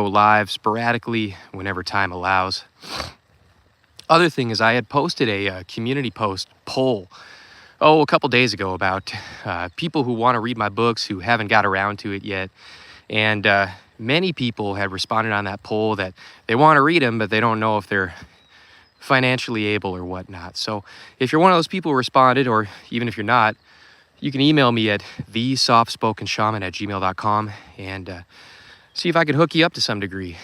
live sporadically whenever time allows. Other thing is I had posted a community poll a couple days ago about people who want to read my books who haven't got around to it yet. And many people had responded on that poll that they want to read them, but they don't know if they're financially able or whatnot. So if you're one of those people who responded, or even if you're not, you can email me at thesoftspokenshaman@gmail.com and see if I can hook you up to some degree.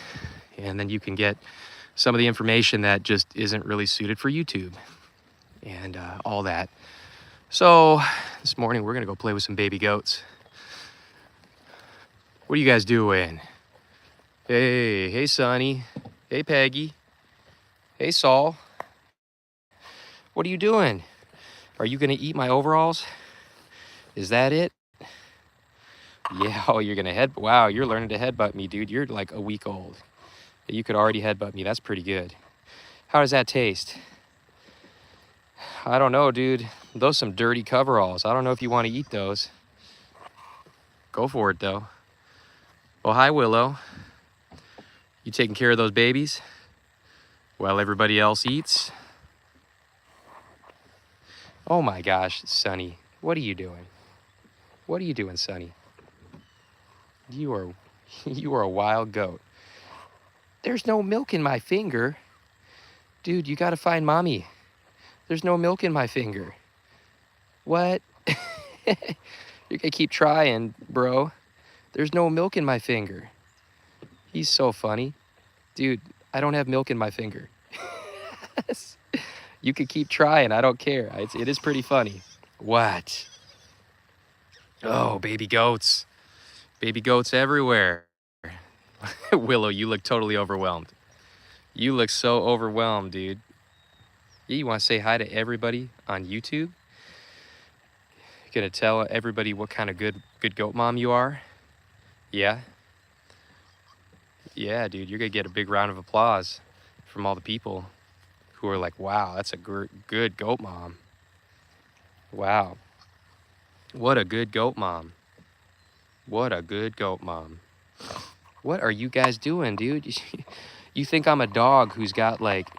And then you can get some of the information that just isn't really suited for YouTube and all that. So this morning we're gonna go play with some baby goats. What are you guys doing? Hey Sonny. Hey Peggy. Hey Saul. What are you doing? Are you gonna eat my overalls? Is that it? Yeah, oh, you're gonna wow, you're learning to headbutt me, dude. You're like a week old. You could already headbutt me. That's pretty good. How does that taste? I don't know, dude. Those some dirty coveralls. I don't know if you want to eat those. Go for it, though. Well, hi, Willow. You taking care of those babies while everybody else eats? Oh my gosh, Sonny. What are you doing? What are you doing, Sonny? You are a wild goat. There's no milk in my finger. Dude, you gotta find mommy. There's no milk in my finger. What? You're gonna keep trying, bro. There's no milk in my finger. He's so funny. Dude, I don't have milk in my finger. You could keep trying, I don't care. It is pretty funny. What? Oh, baby goats. Baby goats everywhere. Willow, you look totally overwhelmed. You look so overwhelmed, dude. Yeah, you want to say hi to everybody on YouTube? You're gonna tell everybody what kind of good goat mom you are? Yeah? Yeah, dude, you're gonna get a big round of applause from all the people who are like, wow, that's a good goat mom. Wow. What a good goat mom. What a good goat mom. What are you guys doing, dude? You think I'm a dog who's got like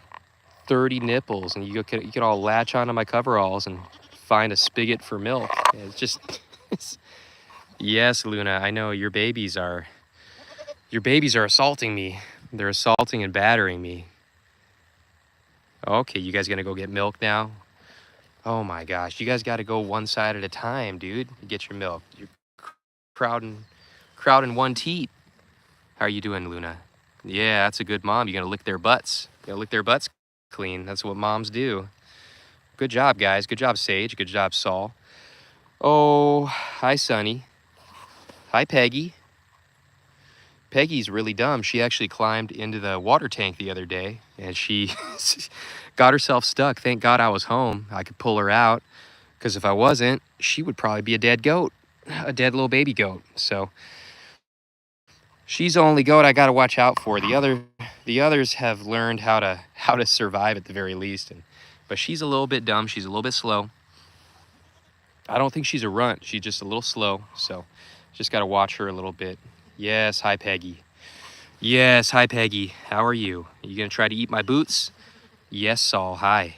30 nipples and you could all latch onto my coveralls and find a spigot for milk. It's just, yes, Luna, I know your babies are assaulting me. They're assaulting and battering me. Okay, you guys gonna go get milk now? Oh my gosh, you guys gotta go one side at a time, dude. Get your milk. You're crowding one teat. How are you doing, Luna? Yeah, that's a good mom. You're gonna lick their butts. You gotta lick their butts clean. That's what moms do. Good job, guys. Good job, Sage. Good job, Saul. Oh, hi, Sonny. Hi, Peggy. Peggy's really dumb. She actually climbed into the water tank the other day and she got herself stuck. Thank God I was home. I could pull her out because if I wasn't, she would probably be a dead goat, a dead little baby goat. So she's the only goat I got to watch out for. The others have learned how to survive at the very least. But she's a little bit dumb. She's a little bit slow. I don't think she's a runt. She's just a little slow. So just got to watch her a little bit. Yes, hi, Peggy. Yes, hi, Peggy. How are you? Are you going to try to eat my boots? Yes, Saul. Hi.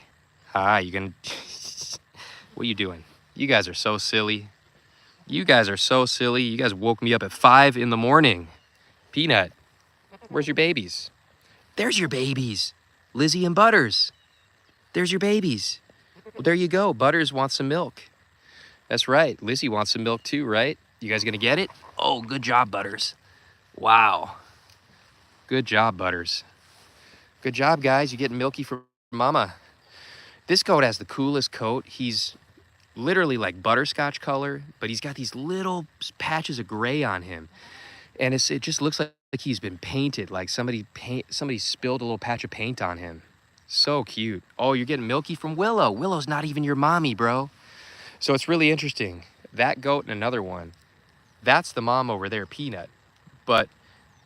Hi, you going to... What are you doing? You guys are so silly. You guys are so silly. You guys woke me up at 5 in the morning. Peanut, where's your babies? There's your babies. Lizzie and Butters. There's your babies. Well, there you go. Butters wants some milk. That's right. Lizzie wants some milk too, right? You guys gonna get it? Oh, good job, Butters. Wow. Good job, Butters. Good job, guys. You're getting milky from mama. This goat has the coolest coat. He's literally like butterscotch color, but he's got these little patches of gray on him. And it just looks like he's been painted, like somebody spilled a little patch of paint on him. So cute. Oh, you're getting milky from Willow. Willow's not even your mommy, bro. So it's really interesting. That goat and another one, that's the mom over there, Peanut. But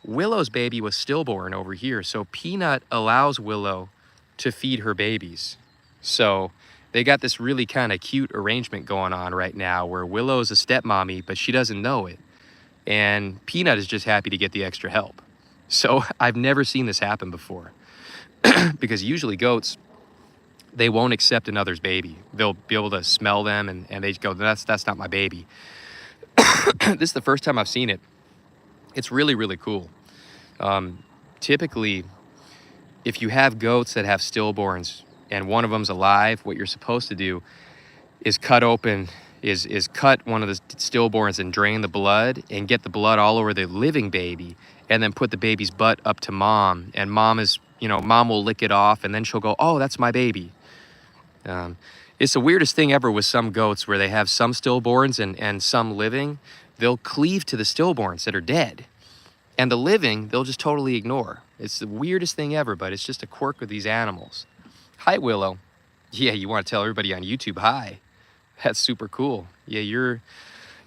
Willow's baby was stillborn over here. So Peanut allows Willow to feed her babies. So they got this really kind of cute arrangement going on right now where Willow's a stepmommy, but she doesn't know it. And Peanut is just happy to get the extra help. So I've never seen this happen before because usually goats, they won't accept another's baby. They'll be able to smell them and they go, that's not my baby. This is the first time I've seen it. It's really, really cool. Typically, if you have goats that have stillborns and one of them's alive, what you're supposed to do is cut open, is cut one of the stillborns and drain the blood and get the blood all over the living baby and then put the baby's butt up to mom. And mom is, mom will lick it off and then she'll go, oh, that's my baby. It's the weirdest thing ever with some goats where they have some stillborns and some living. They'll cleave to the stillborns that are dead. And the living, they'll just totally ignore. It's the weirdest thing ever, but it's just a quirk of these animals. Hi, Willow. Yeah, you want to tell everybody on YouTube hi. That's super cool. Yeah,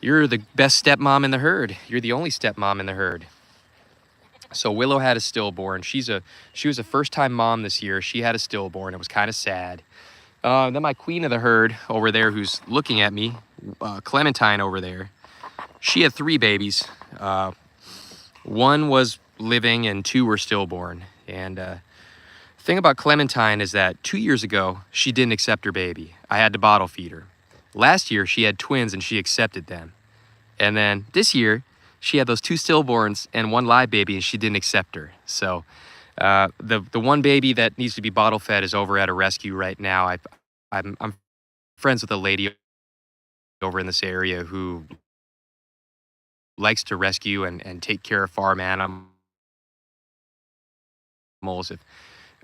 you're the best stepmom in the herd. You're the only stepmom in the herd. So Willow had a stillborn. She was a first-time mom this year. She had a stillborn. It was kind of sad. Then my queen of the herd over there who's looking at me, Clementine over there, she had 3 babies. 1 was living and 2 were stillborn. And the thing about Clementine is that 2 years ago, she didn't accept her baby. I had to bottle feed her. Last year, she had twins and she accepted them. And then this year, she had those 2 stillborns and 1 live baby and she didn't accept her. So the one baby that needs to be bottle fed is over at a rescue right now. I'm friends with a lady over in this area who likes to rescue and take care of farm animals. If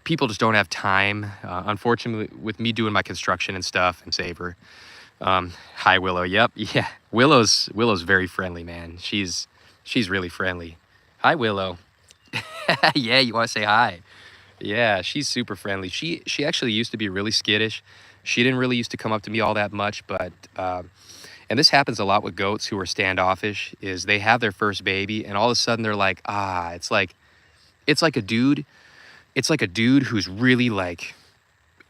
people just don't have time, unfortunately, with me doing my construction and stuff, and save her. Hi, Willow. Yep, yeah. Willow's very friendly, man. She's really friendly. Hi, Willow. Yeah, you want to say hi? Yeah, she's super friendly. She actually used to be really skittish. She didn't really used to come up to me all that much, but and this happens a lot with goats who are standoffish, is they have their first baby and all of a sudden they're like, it's like a dude. It's like a dude who's really like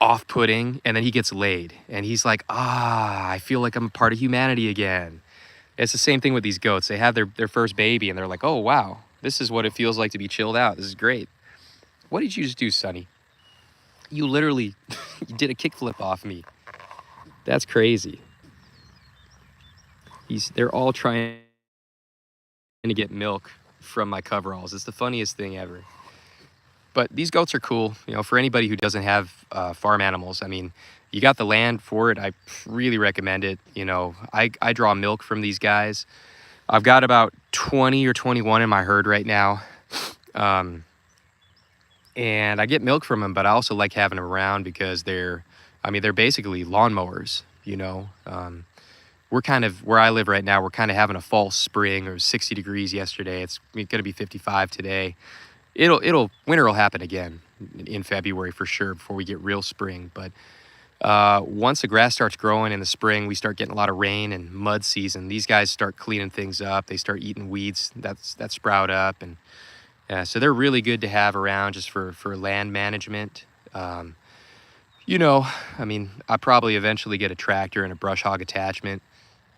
off-putting and then he gets laid and he's like, I feel like I'm a part of humanity again. It's the same thing with these goats. They have their first baby and they're like, oh wow, this is what it feels like to be chilled out. This is great. What did you just do, Sonny? You literally you did a kickflip off me. That's crazy. They're all trying to get milk from my coveralls. It's the funniest thing ever. But these goats are cool, for anybody who doesn't have farm animals. I mean, you got the land for it. I really recommend it. I draw milk from these guys. I've got about 20 or 21 in my herd right now. And I get milk from them, but I also like having them around because they're basically lawnmowers, We're kind of, where I live right now, we're kind of having a false spring. It was 60 degrees yesterday. It's going to be 55 today. Winter will happen again in February for sure before we get real spring. But once the grass starts growing in the spring, we start getting a lot of rain and mud season. These guys start cleaning things up. They start eating weeds that sprout up. And so they're really good to have around just for land management. I probably eventually get a tractor and a brush hog attachment.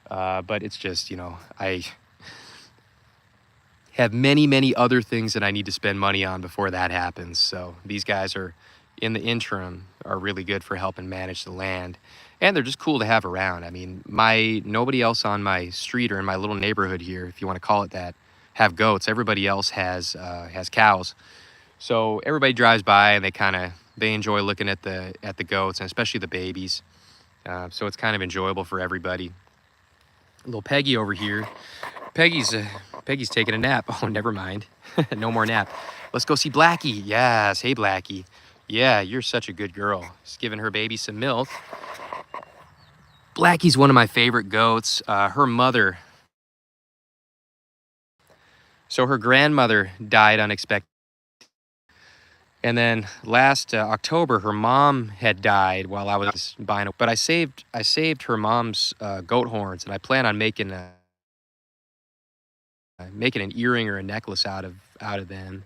But it's just, I have many, many other things that I need to spend money on before that happens. So these guys are, in the interim, are really good for helping manage the land. And they're just cool to have around. I mean, nobody else on my street or in my little neighborhood here, if you want to call it that, have goats. Everybody else has cows. So everybody drives by and they enjoy looking at the goats, and especially the babies. So it's kind of enjoyable for everybody. Little Peggy over here. Peggy's taking a nap. Oh, never mind. No more nap. Let's go see Blackie. Yes. Hey, Blackie. Yeah, you're such a good girl. Just giving her baby some milk. Blackie's one of my favorite goats. Her mother. So her grandmother died unexpectedly. And then last October, her mom had died while I was buying. But I saved her mom's goat horns, and I plan on making an earring or a necklace out of them.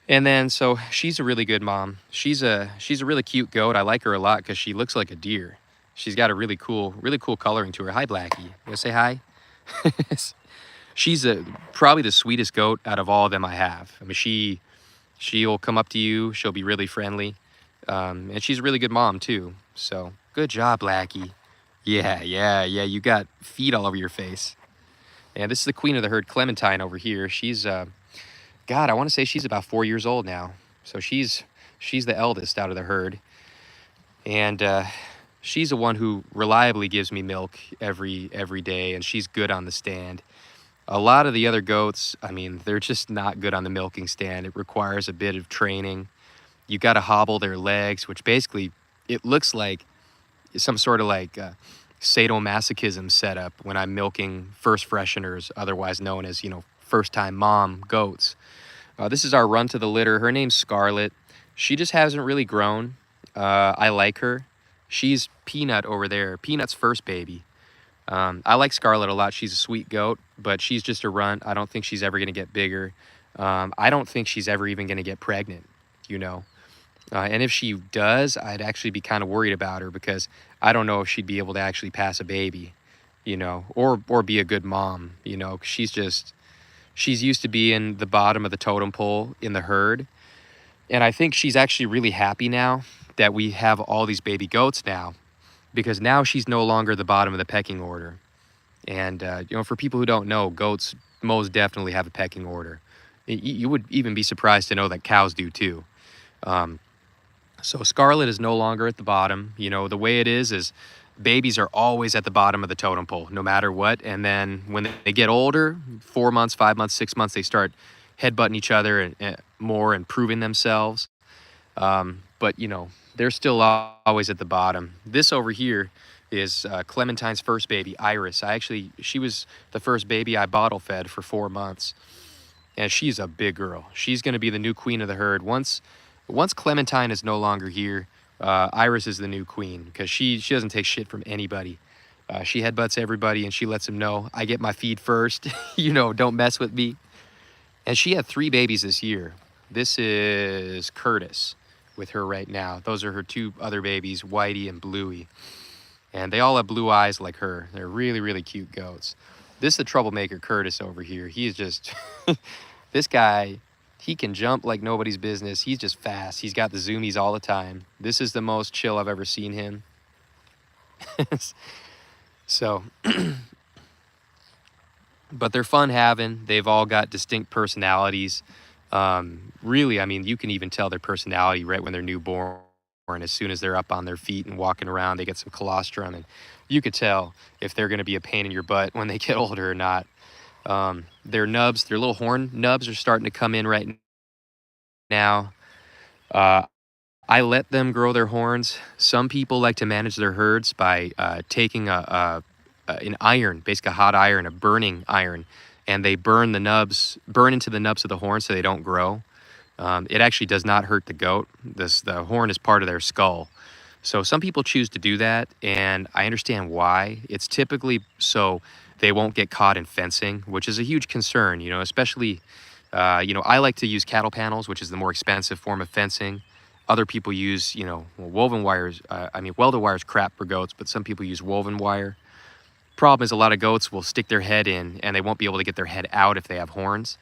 And then so she's a really good mom. She's a really cute goat. I like her a lot because she looks like a deer. She's got a really cool coloring to her. Hi, Blackie. You wanna say hi? She's probably the sweetest goat out of all of them I have. I mean, she'll come up to you. She'll be really friendly, and she's a really good mom too. So good job, Blackie. Yeah, yeah, yeah. You got feet all over your face. And this is the queen of the herd, Clementine, over here. She's God, I want to say she's about 4 years old now. So she's the eldest out of the herd, and she's the one who reliably gives me milk every day, and she's good on the stand. A lot of the other goats, I mean, they're just not good on the milking stand. It requires a bit of training. You got to hobble their legs, which basically it looks like some sort of like sadomasochism setup when I'm milking first fresheners, otherwise known as, first time mom goats. This is our run to the litter. Her name's Scarlet. She just hasn't really grown. I like her. She's Peanut over there, Peanut's first baby. I like Scarlet a lot. She's a sweet goat, but she's just a runt. I don't think she's ever going to get bigger. I don't think she's ever even going to get pregnant, you know. And if she does, I'd actually be kind of worried about her because I don't know if she'd be able to actually pass a baby, or be a good mom, 'cause she's used to being the bottom of the totem pole in the herd. And I think she's actually really happy now that we have all these baby goats now, because now she's no longer the bottom of the pecking order. And, for people who don't know, goats most definitely have a pecking order. You would even be surprised to know that cows do too. So Scarlet is no longer at the bottom. The way it is babies are always at the bottom of the totem pole, no matter what. And then when they get older, 4 months, 5 months, 6 months, they start headbutting each other and more and proving themselves. But, they're still always at the bottom. This over here is Clementine's first baby, Iris. She was the first baby I bottle fed for 4 months. And she's a big girl. She's going to be the new queen of the herd. Once Clementine is no longer here, Iris is the new queen, because she doesn't take shit from anybody. She headbutts everybody, and she lets them know, I get my feed first. Don't mess with me. And she had 3 babies this year. This is Curtis with her right now. Those are her 2 other babies, Whitey and Bluey. And they all have blue eyes like her. They're really, really cute goats. This is the troublemaker, Curtis, over here. He is just... This guy, he can jump like nobody's business. He's just fast. He's got the zoomies all the time. This is the most chill I've ever seen him. So... But they're fun having. They've all got distinct personalities. Really, I mean, you can even tell their personality right when they're newborn. As soon as they're up on their feet and walking around, they get some colostrum, and you could tell if they're going to be a pain in your butt when they get older or not. Their nubs, their little horn nubs are starting to come in right now. I let them grow their horns. Some people like to manage their herds by taking an iron, basically a hot iron, a burning iron, and they burn into the nubs of the horn so they don't grow. It actually does not hurt the goat. The horn is part of their skull. So some people choose to do that, and I understand why. It's typically so they won't get caught in fencing, which is a huge concern, especially, I like to use cattle panels, which is the more expensive form of fencing. Other people use, woven wires. Welded wire is crap for goats, but some people use woven wire. Problem is, a lot of goats will stick their head in and they won't be able to get their head out if they have horns.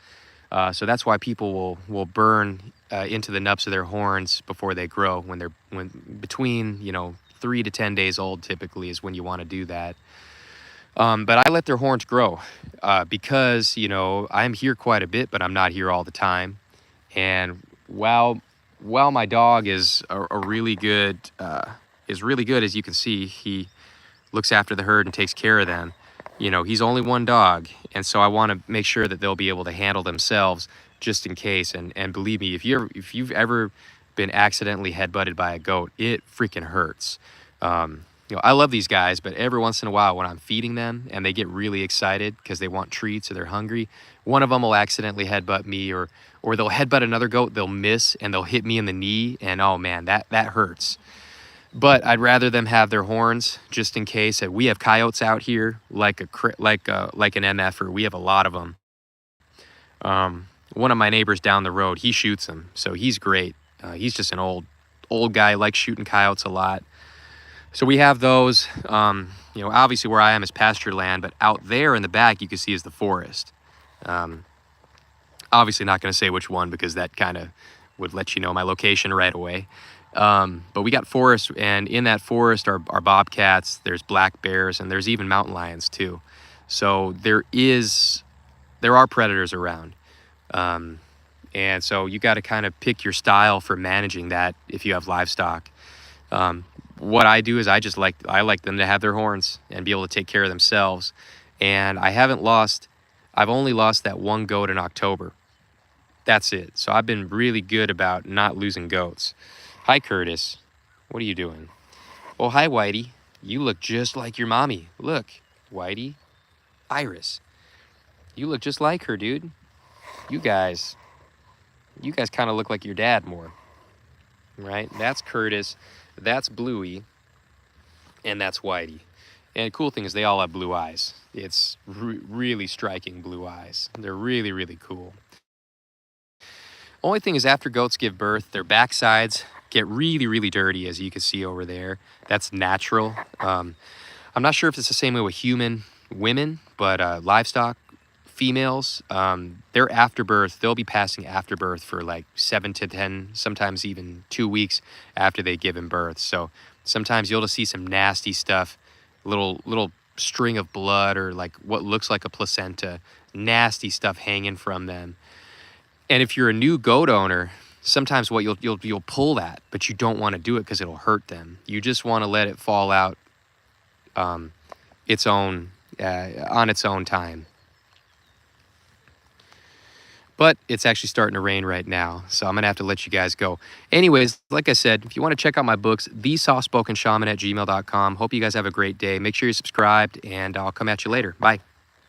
So that's why people will burn into the nubs of their horns before they grow. When between 3 to 10 days old typically is when you want to do that. But I let their horns grow because I'm here quite a bit, but I'm not here all the time. And while my dog is really good, as you can see, he looks after the herd and takes care of them. He's only one dog, and so I want to make sure that they'll be able to handle themselves just in case. And believe me, if you've ever been accidentally headbutted by a goat, it freaking hurts. I love these guys, but every once in a while when I'm feeding them and they get really excited because they want treats or they're hungry, one of them will accidentally headbutt me, or they'll headbutt another goat, they'll miss, and they'll hit me in the knee, and oh man, that hurts. But I'd rather them have their horns just in case. We have coyotes out here like an MFer. We have a lot of them. One of my neighbors down the road, he shoots them, so he's great. He's just an old guy, likes shooting coyotes a lot. So we have those. Obviously where I am is pasture land, but out there in the back you can see is the forest. Obviously not going to say which one because that kind of would let you know my location right away. But we got forest, and in that forest are bobcats, there's black bears, and there's even mountain lions too. So there are predators around. And so you got to kind of pick your style for managing that if you have livestock. What I do is I like them to have their horns and be able to take care of themselves. And I've only lost that one goat in October. That's it. So I've been really good about not losing goats. Hi, Curtis. What are you doing? Oh, hi, Whitey. You look just like your mommy. Look, Whitey. Iris. You look just like her, dude. You guys kind of look like your dad more. Right? That's Curtis. That's Bluey. And that's Whitey. And the cool thing is they all have blue eyes. It's really striking blue eyes. They're really, really cool. Only thing is after goats give birth, their backsides get really, really dirty, as you can see over there. That's natural. I'm not sure if it's the same way with human women, but livestock females, their afterbirth, they'll be passing afterbirth for like 7 to 10, sometimes even 2 weeks after they've given birth. So sometimes you'll just see some nasty stuff, little string of blood or like what looks like a placenta, nasty stuff hanging from them. And if you're a new goat owner, sometimes what you'll pull that, but you don't want to do it because it'll hurt them. You just want to let it fall out on its own time. But it's actually starting to rain right now, so I'm going to have to let you guys go. Anyways, like I said, if you want to check out my books, thesoftspokenshaman@gmail.com. Hope you guys have a great day. Make sure you're subscribed, and I'll come at you later. Bye.